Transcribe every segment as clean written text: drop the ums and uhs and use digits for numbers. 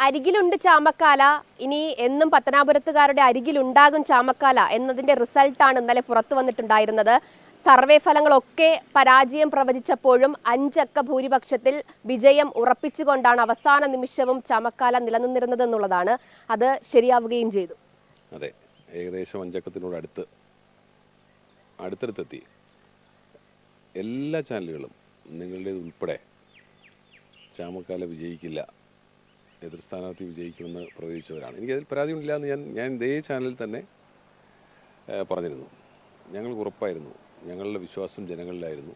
അരികിലുണ്ട് ചാമക്കാല, ഇനി എന്നും പത്തനാപുരത്തുകാരുടെ അരികിലുണ്ടാകും ചാമക്കാല എന്നതിന്റെ റിസൾട്ടാണ് ഇന്നലെ പുറത്തു വന്നിട്ടുണ്ടായിരുന്നത്. സർവേ ഫലങ്ങളൊക്കെ പരാജയം പ്രവചിച്ചപ്പോഴും 5 അക്ക ഭൂരിപക്ഷത്തിൽ വിജയം ഉറപ്പിച്ചുകൊണ്ടാണ് അവസാന നിമിഷവും ചാമക്കാല നിലനിന്നിരുന്നത് എന്നുള്ളതാണ്. അത് ശരിയാവുകയും ചെയ്തു. അതെ, ഏകദേശം 5 അക്കത്തിനോട് അടുത്തടുത്തെത്തി. എല്ലാ ചാനലുകളും നിങ്ങളുടേത് ഉൾപ്പെടെ ചാമക്കാല വിജയിക്കില്ല, എതിർ സ്ഥാനാർത്ഥി വിജയിക്കുമെന്ന് പ്രവചിച്ചവരാണ്. എനിക്കതിൽ പരാതിയുമില്ല എന്ന് ഞാൻ ഇതേ ചാനലിൽ തന്നെ പറഞ്ഞിരുന്നു. ഞങ്ങൾക്ക് ഉറപ്പായിരുന്നു, ഞങ്ങളുടെ വിശ്വാസം ജനങ്ങളിലായിരുന്നു.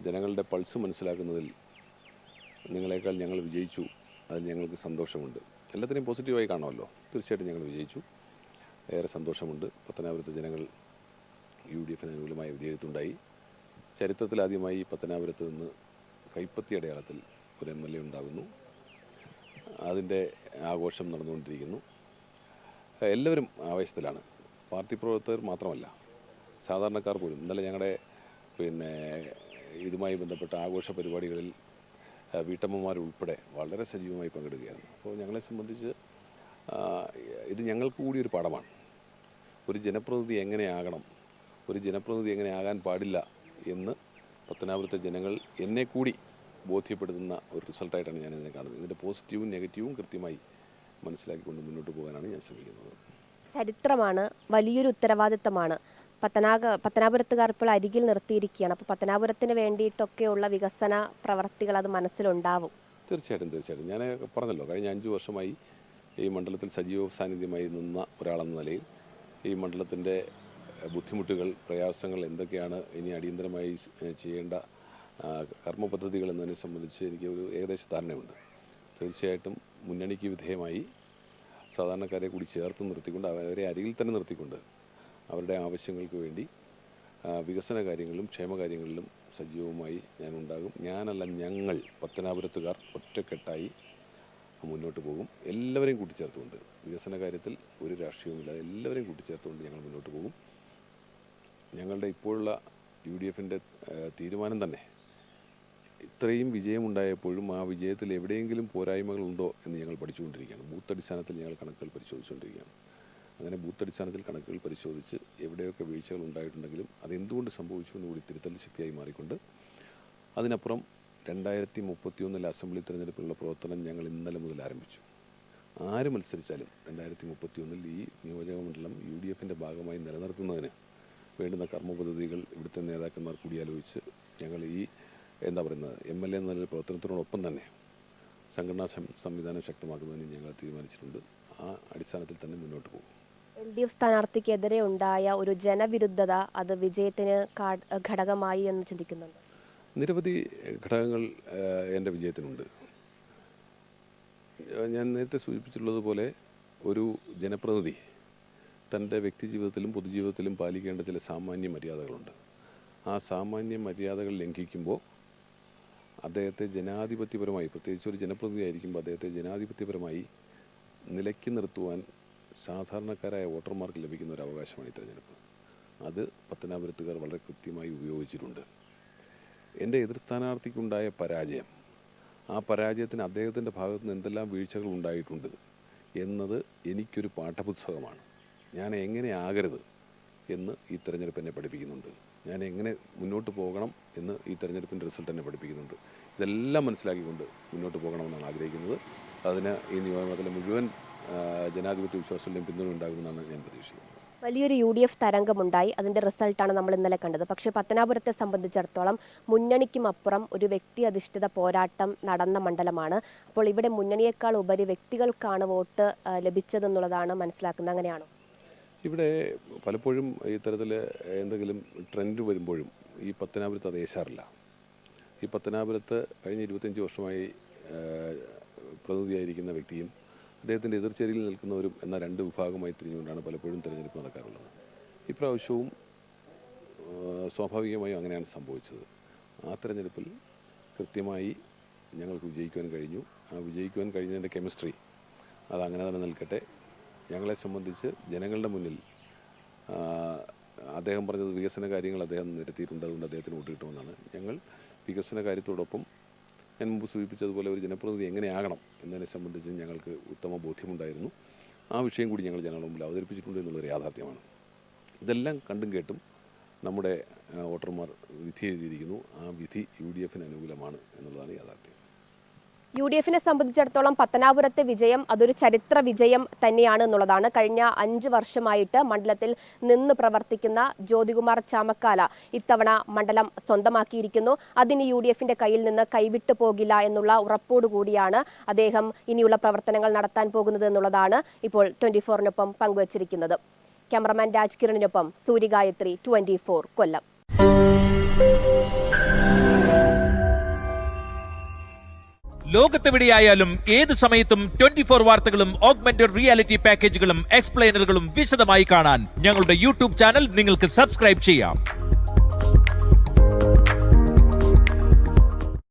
ജനങ്ങളുടെ പൾസ് മനസ്സിലാക്കുന്നതിൽ നിങ്ങളെക്കാൾ ഞങ്ങൾ വിജയിച്ചു, അതിൽ ഞങ്ങൾക്ക് സന്തോഷമുണ്ട്. എല്ലാത്തിനെയും പോസിറ്റീവായി കാണുമല്ലോ. തീർച്ചയായിട്ടും ഞങ്ങൾ വിജയിച്ചു, ഏറെ സന്തോഷമുണ്ട്. പത്തനാപുരത്തെ ജനങ്ങൾ UDF അനുകൂലമായ വിജയത്തുണ്ടായി. ചരിത്രത്തിലാദ്യമായി പത്തനാപുരത്ത് നിന്ന് കൈപ്പത്തി അടയാളത്തിൽ ഒരു MLA ഉണ്ടാകുന്നു. അതിൻ്റെ ആഘോഷം നടന്നുകൊണ്ടിരിക്കുന്നു. എല്ലാവരും ആവേശത്തിലാണ്. പാർട്ടി പ്രവർത്തകർ മാത്രമല്ല, സാധാരണക്കാർ പോലും. ഇന്നലെ ഞങ്ങളുടെ ഇതുമായി ബന്ധപ്പെട്ട ആഘോഷ പരിപാടികളിൽ വീട്ടമ്മമാരുൾപ്പെടെ വളരെ സജീവമായി പങ്കെടുക്കുകയായിരുന്നു. അപ്പോൾ ഞങ്ങളെ സംബന്ധിച്ച് ഇത് ഞങ്ങൾക്ക് കൂടി ഒരു പാഠമാണ്. ഒരു ജനപ്രതിനിധി എങ്ങനെയാകണം, ഒരു ജനപ്രതിനിധി എങ്ങനെ ആകാൻ പാടില്ല എന്ന് പത്തനാപുരത്തെ ജനങ്ങൾ എന്നെ കൂടി ബോധ്യപ്പെടുത്തുന്ന ഒരു റിസൾട്ടായിട്ടാണ് ഞാനിതിനെ കാണുന്നത്. ഇതിൻ്റെ പോസിറ്റീവും നെഗറ്റീവും കൃത്യമായി മനസ്സിലാക്കിക്കൊണ്ട് മുന്നോട്ട് പോകാനാണ് ഞാൻ ശ്രമിക്കുന്നത്. ചരിത്രമാണ്, വലിയൊരു ഉത്തരവാദിത്തമാണ്. പത്തനാപുരത്തുകാർ ഇപ്പോൾ അരികിൽ നിർത്തിയിരിക്കുകയാണ്. അപ്പോൾ പത്തനാപുരത്തിന് വേണ്ടിയിട്ടൊക്കെയുള്ള വികസന പ്രവർത്തികൾ അത് മനസ്സിലുണ്ടാവും. തീർച്ചയായിട്ടും ഞാൻ പറഞ്ഞല്ലോ, കഴിഞ്ഞ 5 വർഷമായി ഈ മണ്ഡലത്തിൽ സജീവ സാന്നിധ്യമായി നിന്ന ഒരാളെന്ന നിലയിൽ ഈ മണ്ഡലത്തിൻ്റെ ബുദ്ധിമുട്ടുകൾ, പ്രയാസങ്ങൾ എന്തൊക്കെയാണ്, ഇനി അടിയന്തരമായി ചെയ്യേണ്ട കർമ്മ പദ്ധതികൾ എന്നതിനെ സംബന്ധിച്ച് എനിക്ക് ഒരു ഏകദേശ ധാരണയുണ്ട്. തീർച്ചയായിട്ടും മുന്നണിക്ക് വിധേയമായി സാധാരണക്കാരെ കൂടി ചേർത്ത് നിർത്തിക്കൊണ്ട്, അവരെ അരികിൽ തന്നെ നിർത്തിക്കൊണ്ട് അവരുടെ ആവശ്യങ്ങൾക്ക് വേണ്ടി വികസന കാര്യങ്ങളിലും ക്ഷേമകാര്യങ്ങളിലും സജീവമായി ഞാനുണ്ടാകും. ഞാനല്ല, ഞങ്ങൾ പത്തനാപുരത്തുകാർ ഒറ്റക്കെട്ടായി മുന്നോട്ട് പോകും. എല്ലാവരെയും കൂട്ടിച്ചേർത്തുകൊണ്ട്, വികസന കാര്യത്തിൽ ഒരു രാഷ്ട്രീയവുമില്ലാതെ എല്ലാവരെയും കൂട്ടിച്ചേർത്തുകൊണ്ട് ഞങ്ങൾ മുന്നോട്ട് പോകും. ഞങ്ങളുടെ ഇപ്പോഴുള്ള UDFൻ്റെ തീരുമാനം തന്നെ, ഇത്രയും വിജയമുണ്ടായപ്പോഴും ആ വിജയത്തിൽ എവിടെയെങ്കിലും പോരായ്മകളുണ്ടോ എന്ന് ഞങ്ങൾ പഠിച്ചുകൊണ്ടിരിക്കുകയാണ്. ബൂത്ത് അടിസ്ഥാനത്തിൽ ഞങ്ങൾ കണക്കുകൾ പരിശോധിച്ചുകൊണ്ടിരിക്കുകയാണ്. അങ്ങനെ ബൂത്ത് അടിസ്ഥാനത്തിൽ കണക്കുകൾ പരിശോധിച്ച് എവിടെയൊക്കെ വീഴ്ചകൾ ഉണ്ടായിട്ടുണ്ടെങ്കിലും അതെന്തുകൊണ്ട് സംഭവിച്ചു എന്ന് കൂടി തിരുത്തൽ ശക്തിയായി മാറിക്കൊണ്ട്, അതിനപ്പുറം 2031 അസംബ്ലി തിരഞ്ഞെടുപ്പിലുള്ള പ്രവർത്തനം ഞങ്ങൾ ഇന്നലെ മുതൽ ആരംഭിച്ചു. ആര് മത്സരിച്ചാലും 2031 ഈ നിയോജക മണ്ഡലം UDFൻ്റെ ഭാഗമായി നിലനിർത്തുന്നതിന് വേണ്ടുന്ന കർമ്മ പദ്ധതികൾ ഇവിടുത്തെ നേതാക്കന്മാർ കൂടിയാലോചിച്ച് ഞങ്ങൾ ഈ MLA എന്ന നിലയിൽ പ്രവർത്തനത്തിനോടൊപ്പം തന്നെ സംഘടനാ സംവിധാനം ശക്തമാക്കുന്നതിന് ഞങ്ങൾ തീരുമാനിച്ചിട്ടുണ്ട്. ആ അടിസ്ഥാനത്തിൽ തന്നെ മുന്നോട്ട് പോകും. LDF സ്ഥാനാർത്ഥിക്കെതിരെ ഉണ്ടായ ഒരു ജനവിരുദ്ധത അത് വിജയത്തിന് ഘടകമായി എന്ന് ചിന്തിക്കുന്നുണ്ട്. നിരവധി ഘടകങ്ങൾ എൻ്റെ വിജയത്തിനുണ്ട്. ഞാൻ നേരത്തെ സൂചിപ്പിച്ചിട്ടുള്ളതുപോലെ, ഒരു ജനപ്രതിനിധി തൻ്റെ വ്യക്തിജീവിതത്തിലും പൊതുജീവിതത്തിലും പാലിക്കേണ്ട ചില സാമാന്യ മര്യാദകളുണ്ട്. ആ സാമാന്യ മര്യാദകൾ ലംഘിക്കുമ്പോൾ അദ്ദേഹത്തെ ജനാധിപത്യപരമായി, പ്രത്യേകിച്ച് ഒരു ജനപ്രതിനിധി ആയിരിക്കുമ്പോൾ അദ്ദേഹത്തെ ജനാധിപത്യപരമായി നിലയ്ക്ക് നിർത്തുവാൻ സാധാരണക്കാരായ വോട്ടർമാർക്ക് ലഭിക്കുന്ന ഒരു അവകാശമാണ് ഈ തെരഞ്ഞെടുപ്പ്. അത് പത്തനാപുരത്തുകാർ വളരെ കൃത്യമായി ഉപയോഗിച്ചിട്ടുണ്ട്. എൻ്റെ എതിർ സ്ഥാനാർത്ഥിക്കുണ്ടായ പരാജയം, ആ പരാജയത്തിന് അദ്ദേഹത്തിൻ്റെ ഭാഗത്തു നിന്ന് എന്തെല്ലാം വീഴ്ചകൾ ഉണ്ടായിട്ടുണ്ട് എന്നത് എനിക്കൊരു പാഠപുസ്തകമാണ്. ഞാൻ എങ്ങനെ ആകരുത് എന്ന് ഈ തെരഞ്ഞെടുപ്പ് എന്നെ പഠിപ്പിക്കുന്നുണ്ട്. ഞാൻ എങ്ങനെ മുന്നോട്ട് പോകണം എന്ന് ഈ തെരഞ്ഞെടുപ്പിൻ്റെ റിസൾട്ട് എന്നെ പഠിപ്പിക്കുന്നുണ്ട്. ഇതെല്ലാം മനസ്സിലാക്കിക്കൊണ്ട് മുന്നോട്ട് പോകണമെന്നാണ് ആഗ്രഹിക്കുന്നത്. അതിന് ഈ നിയോജകമണ്ഡലത്തിലെ മുഴുവൻ ജനാധിപത്യ വിശ്വാസത്തിൻ്റെയും പിന്തുണ ഉണ്ടാകുമെന്നാണ് ഞാൻ പ്രതീക്ഷിക്കുന്നത്. വലിയൊരു UDF തരംഗമുണ്ടായി. അതിൻ്റെ റിസൾട്ടാണ് നമ്മൾ ഇന്നലെ കണ്ടത്. പക്ഷേ പത്തനാപുരത്തെ സംബന്ധിച്ചിടത്തോളം മുന്നണിക്കും അപ്പുറം ഒരു വ്യക്തി അധിഷ്ഠിത പോരാട്ടം നടന്ന മണ്ഡലമാണ്. അപ്പോൾ ഇവിടെ മുന്നണിയേക്കാൾ ഉപരി വ്യക്തികൾക്കാണ് വോട്ട് ലഭിച്ചതെന്നുള്ളതാണ് മനസ്സിലാക്കുന്നത്. അങ്ങനെയാണോ? ഇവിടെ പലപ്പോഴും ഇത്തരത്തിൽ എന്തെങ്കിലും ട്രെൻഡ് വരുമ്പോഴും ഈ പത്തനാപുരത്ത് അത് ഏശാറില്ല. ഈ പത്തനാപുരത്ത് കഴിഞ്ഞ 25 വർഷമായി പ്രതിനിധിയായിരിക്കുന്ന വ്യക്തിയും അദ്ദേഹത്തിൻ്റെ എതിർചേരിയിൽ നിൽക്കുന്നവരും എന്ന 2 വിഭാഗമായി തിരിഞ്ഞുകൊണ്ടാണ് പലപ്പോഴും തിരഞ്ഞെടുപ്പ് നടക്കാറുള്ളത്. ഇപ്രാവശ്യവും സ്വാഭാവികമായും അങ്ങനെയാണ് സംഭവിച്ചത്. ആ തിരഞ്ഞെടുപ്പിൽ കൃത്യമായി ഞങ്ങൾക്ക് വിജയിക്കുവാൻ കഴിഞ്ഞു. ആ വിജയിക്കുവാൻ കഴിഞ്ഞതിൻ്റെ കെമിസ്ട്രി അതങ്ങനെ തന്നെ നിൽക്കട്ടെ. ഞങ്ങളെ സംബന്ധിച്ച് ജനങ്ങളുടെ മുന്നിൽ അദ്ദേഹം പറഞ്ഞത് വികസന കാര്യങ്ങൾ അദ്ദേഹം നിരത്തിയിട്ടുണ്ട്. അതുകൊണ്ട് അദ്ദേഹത്തിന് വോട്ട് കിട്ടുമെന്നാണ്. ഞങ്ങൾ വികസന കാര്യത്തോടൊപ്പം ഞാൻ മുമ്പ് സൂചിപ്പിച്ചതുപോലെ ഒരു ജനപ്രതിനിധി എങ്ങനെയാകണം എന്നതിനെ സംബന്ധിച്ച് ഞങ്ങൾക്ക് ഉത്തമ ബോധ്യമുണ്ടായിരുന്നു. ആ വിഷയം കൂടി ഞങ്ങൾ ജനങ്ങളുടെ മുമ്പിൽ അവതരിപ്പിച്ചിട്ടുണ്ട് എന്നുള്ളൊരു യാഥാർത്ഥ്യമാണ്. ഇതെല്ലാം കണ്ടും കേട്ടും നമ്മുടെ വോട്ടർമാർ വിധി എഴുതിയിരിക്കുന്നു. ആ വിധി UDF അനുകൂലമാണ് എന്നുള്ളതാണ് യാഥാർത്ഥ്യം. UDF സംബന്ധിച്ചിടത്തോളം പത്തനാപുരത്തെ വിജയം അതൊരു ചരിത്ര വിജയം തന്നെയാണ് എന്നുള്ളതാണ്. കഴിഞ്ഞ 5 വർഷമായിട്ട് മണ്ഡലത്തിൽ നിന്ന് പ്രവർത്തിക്കുന്ന ജ്യോതികുമാർ ചാമക്കാല ഇത്തവണ മണ്ഡലം സ്വന്തമാക്കിയിരിക്കുന്നു. അതിന് UDF കയ്യിൽ നിന്ന് കൈവിട്ടു പോകില്ല എന്നുള്ള ഉറപ്പോടുകൂടിയാണ് അദ്ദേഹം ഇനിയുള്ള പ്രവർത്തനങ്ങൾ നടത്താൻ പോകുന്നത് എന്നുള്ളതാണ് ഇപ്പോൾ 24-നൊപ്പം പങ്കുവച്ചിരിക്കുന്നത്. ക്യാമറമാൻ രാജ് കിരണിനൊപ്പം സൂര്യഗായത്രി, 24 കൊല്ലം. ലോകത്തെവിടെയായാലും ഏത് സമയത്തും 24 വാർത്തകളും ഓഗ്മെന്റഡ് റിയാലിറ്റി പാക്കേജുകളും എക്സ്പ്ലെയിനറുകളും വിശദമായി കാണാൻ ഞങ്ങളുടെ YouTube ചാനൽ നിങ്ങൾക്ക് സബ്സ്ക്രൈബ് ചെയ്യാം.